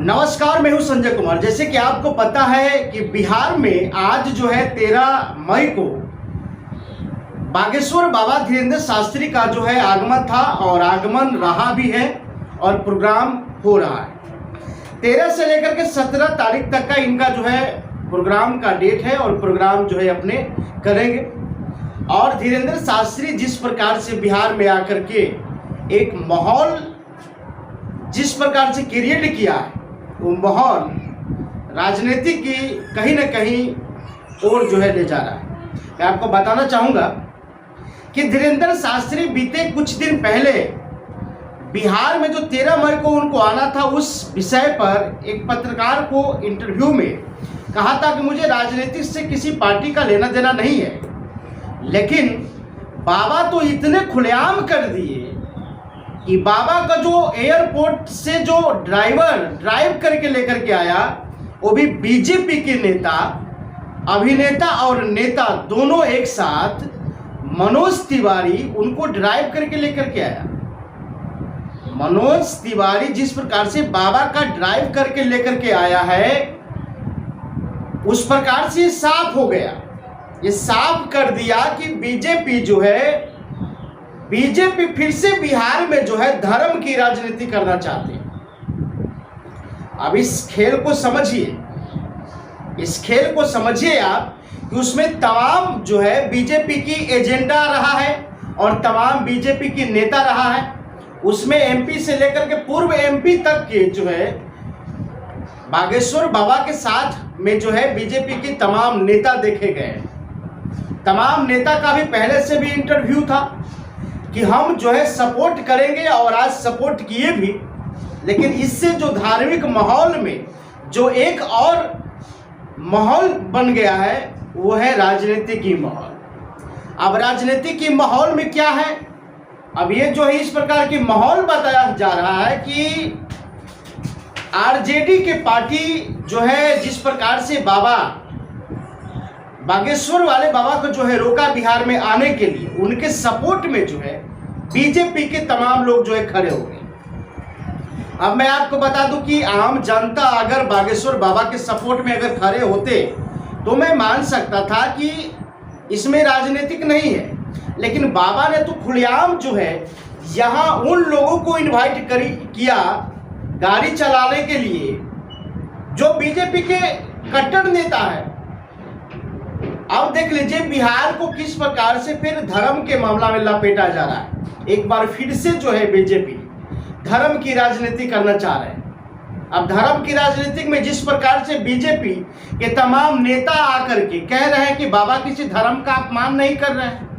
नमस्कार, मैं हूं संजय कुमार। जैसे कि आपको पता है कि बिहार में आज जो है 13 मई को बागेश्वर बाबा धीरेन्द्र शास्त्री का जो है आगमन था और आगमन रहा भी है और प्रोग्राम हो रहा है। 13 से लेकर के 17 तारीख तक का इनका जो है प्रोग्राम का डेट है और प्रोग्राम जो है अपने करेंगे। और धीरेन्द्र शास्त्री जिस प्रकार से बिहार में आकर के एक माहौल जिस प्रकार से क्रिएट किया है, वो माहौल राजनीति की कहीं ना कहीं और जो है ले जा रहा है। मैं आपको बताना चाहूँगा कि धीरेन्द्र शास्त्री बीते कुछ दिन पहले बिहार में जो 13 मई को उनको आना था, उस विषय पर एक पत्रकार को इंटरव्यू में कहा था कि मुझे राजनीति से किसी पार्टी का लेना देना नहीं है, लेकिन बाबा तो इतने खुलेआम कर दिए कि बाबा का जो एयरपोर्ट से जो ड्राइव करके लेकर के आया, वो भी बीजेपी के नेता, अभिनेता और नेता दोनों एक साथ, मनोज तिवारी उनको ड्राइव करके लेकर के आया। मनोज तिवारी जिस प्रकार से बाबा का ड्राइव करके लेकर के आया है, उस प्रकार से साफ हो गया, ये साफ कर दिया कि बीजेपी फिर से बिहार में जो है धर्म की राजनीति करना चाहते हैं। अब इस खेल को समझिए आप कि उसमें तमाम जो है बीजेपी की एजेंडा रहा है और तमाम बीजेपी की नेता रहा है। उसमें एमपी से लेकर के पूर्व एमपी तक के जो है बागेश्वर बाबा के साथ में जो है बीजेपी की तमाम नेता देखे गए। तमाम नेता का भी पहले से भी इंटरव्यू था कि हम जो है सपोर्ट करेंगे और आज सपोर्ट किए भी, लेकिन इससे जो धार्मिक माहौल में जो एक और माहौल बन गया है, वो है राजनीति की माहौल। अब राजनीति की माहौल में क्या है, अब ये जो है इस प्रकार की माहौल बताया जा रहा है कि आरजेडी के पार्टी जो है जिस प्रकार से बागेश्वर वाले बाबा को जो है रोका बिहार में आने के लिए, उनके सपोर्ट में जो है बीजेपी के तमाम लोग जो है खड़े हो गए। अब मैं आपको बता दूं कि आम जनता अगर बागेश्वर बाबा के सपोर्ट में अगर खड़े होते तो मैं मान सकता था कि इसमें राजनीतिक नहीं है, लेकिन बाबा ने तो खुलेआम जो है यहाँ उन लोगों को इनवाइट किया गाड़ी चलाने के लिए जो बीजेपी के कट्टर नेता है। अब देख लीजिए बिहार को किस प्रकार से फिर धर्म के मामला में लपेटा जा रहा है। एक बार फिर से जो है बीजेपी धर्म की राजनीति करना चाह रहे हैं। अब धर्म की राजनीति में जिस प्रकार से बीजेपी के तमाम नेता आकर के कह रहे हैं कि बाबा किसी धर्म का अपमान नहीं कर रहे हैं,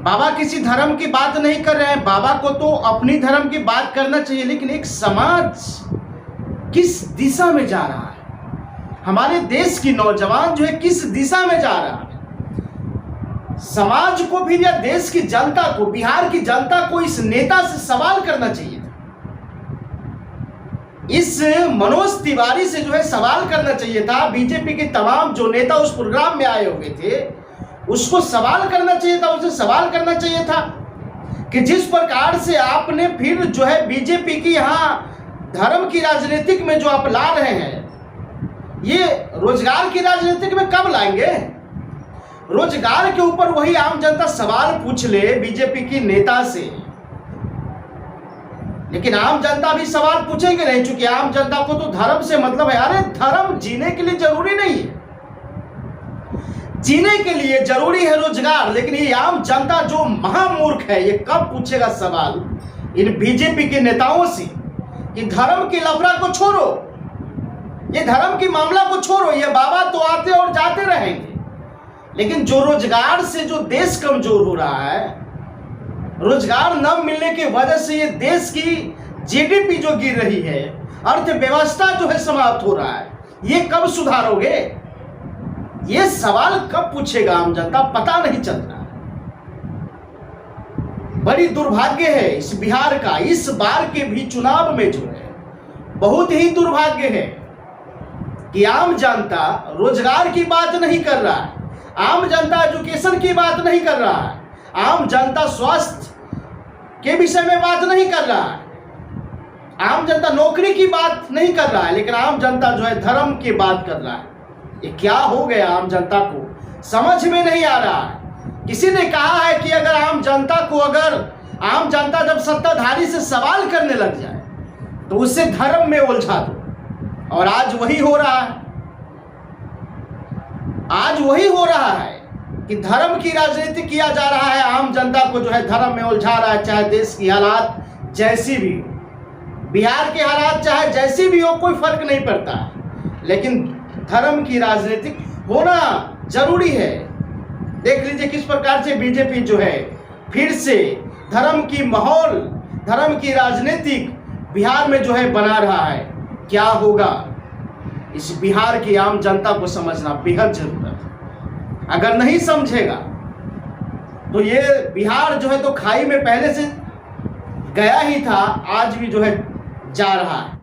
बाबा किसी धर्म की बात नहीं कर रहे हैं, बाबा को तो अपनी धर्म की बात करना चाहिए, लेकिन एक समाज किस दिशा में जा रहा है, हमारे देश की नौजवान जो है किस दिशा में जा रहा है, समाज को फिर या देश की जनता को, बिहार की जनता को इस नेता से सवाल करना चाहिए था। इस मनोज तिवारी से जो है सवाल करना चाहिए था। बीजेपी के तमाम जो नेता उस प्रोग्राम में आए हुए थे, उसको सवाल करना चाहिए था, उसे सवाल करना चाहिए था कि जिस प्रकार से आपने फिर जो है बीजेपी की यहाँ धर्म की राजनीतिक में जो आप ला रहे हैं, ये रोजगार की राजनीति में कब लाएंगे? रोजगार के ऊपर वही आम जनता सवाल पूछ ले बीजेपी की नेता से, लेकिन आम जनता भी सवाल पूछेंगे नहीं, क्योंकि आम जनता को तो धर्म से मतलब है। अरे धर्म जीने के लिए जरूरी नहीं है, जीने के लिए जरूरी है रोजगार, लेकिन ये आम जनता जो महामूर्ख है, ये कब पूछेगा सवाल इन बीजेपी के नेताओं से कि धर्म की लफड़ा को छोड़ो, ये धर्म की मामला को छोड़ो, ये बाबा तो आते और जाते रहेंगे, लेकिन जो रोजगार से जो देश कमजोर हो रहा है, रोजगार न मिलने की वजह से ये देश की जीडीपी जो गिर रही है, अर्थव्यवस्था जो है समाप्त हो रहा है, ये कब सुधारोगे? ये सवाल कब पूछेगा आम जनता, पता नहीं चल रहा है। बड़ी दुर्भाग्य है इस बिहार का, इस बार के भी चुनाव में जो है बहुत ही दुर्भाग्य है कि आम जनता रोजगार की बात नहीं कर रहा है, आम जनता एजुकेशन की बात नहीं कर रहा है, आम जनता स्वास्थ्य के विषय में बात नहीं कर रहा है, आम जनता नौकरी की बात नहीं कर रहा है, लेकिन आम जनता जो है धर्म की बात कर रहा है। ये क्या हो गया, आम जनता को समझ में नहीं आ रहा है। किसी ने कहा है कि अगर आम जनता जब सत्ताधारी से सवाल करने लग जाए तो उससे धर्म में उलझा दो, और आज वही हो रहा है। आज वही हो रहा है कि धर्म की राजनीति किया जा रहा है, आम जनता को जो है धर्म में उलझा रहा है। चाहे देश की हालात जैसी भी हो, बिहार के हालात चाहे जैसी भी हो, कोई फर्क नहीं पड़ता, लेकिन धर्म की राजनीति होना जरूरी है। देख लीजिए किस प्रकार से बीजेपी जो है फिर से धर्म की माहौल, धर्म की राजनीति बिहार में जो है बना रहा है। क्या होगा, इस बिहार की आम जनता को समझना बेहद जरूरत है। अगर नहीं समझेगा तो ये बिहार जो है तो खाई में पहले से गया ही था, आज भी जो है जा रहा है।